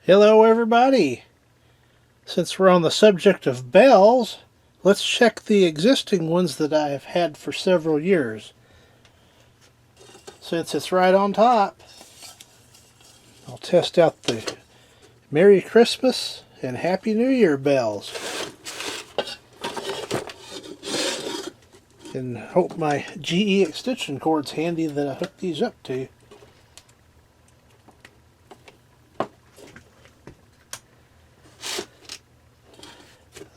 Hello everybody! Since we're on the subject of bells, let's check the existing ones that I have had for several years. Since it's right on top, I'll test out the Merry Christmas and Happy New Year bells. And hope my GE extension cord's handy that I hook these up to.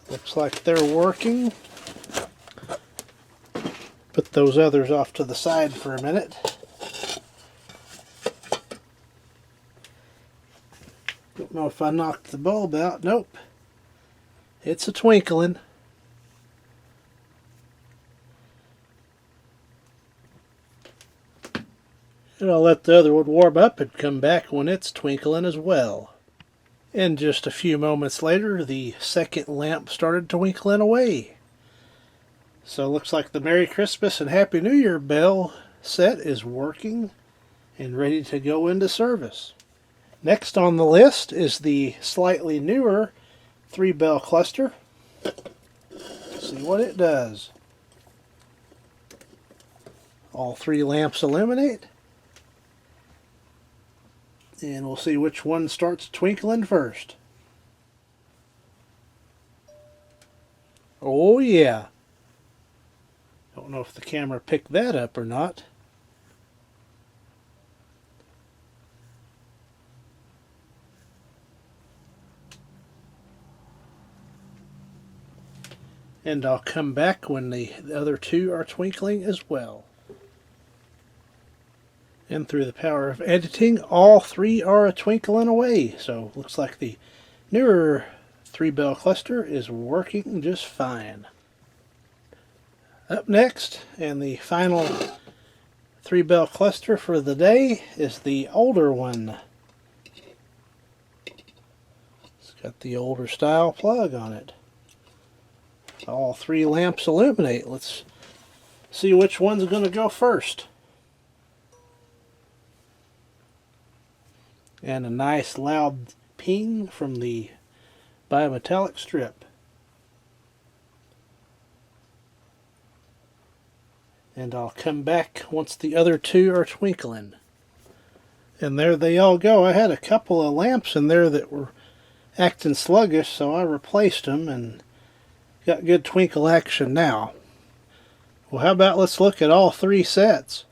Looks like they're working. Put those others off to the side for a minute. Don't know if I knocked the bulb out. Nope. It's a twinkling. And I'll let the other one warm up and come back when it's twinkling as well. And just a few moments later, the second lamp started twinkling away. So it looks like the Merry Christmas and Happy New Year bell set is working and ready to go into service. Next on the list is the slightly newer 3-bell cluster. Let's see what it does. All 3 lamps illuminate. And we'll see which one starts twinkling first. Oh yeah. Don't know if the camera picked that up or not. And I'll come back when the other 2 are twinkling as well. And through the power of editing, all 3 are a twinkling away. So looks like the newer 3-bell cluster is working just fine. Up next, and the final 3-bell cluster for the day, is the older one. It's got the older style plug on it. All 3 lamps illuminate. Let's see which one's going to go first. And a nice loud ping from the bimetallic strip. And I'll come back once the other 2 are twinkling. And there they all go. I had a couple of lamps in there that were acting sluggish, so I replaced them and got good twinkle action now. Well, how about let's look at all 3 sets.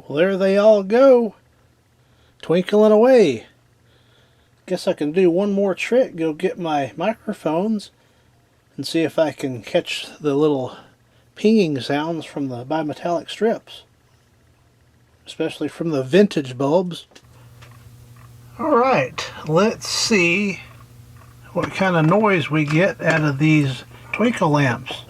Well, there they all go, twinkling away. Guess I can do one more trick, go get my microphones and see if I can catch the little pinging sounds from the bimetallic strips, especially from the vintage bulbs. Alright, let's see what kind of noise we get out of these twinkle lamps.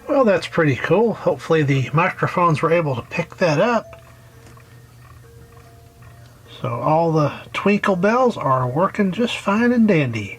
Well, that's pretty cool. Hopefully the microphones were able to pick that up. So all the twinkle bells are working just fine and dandy.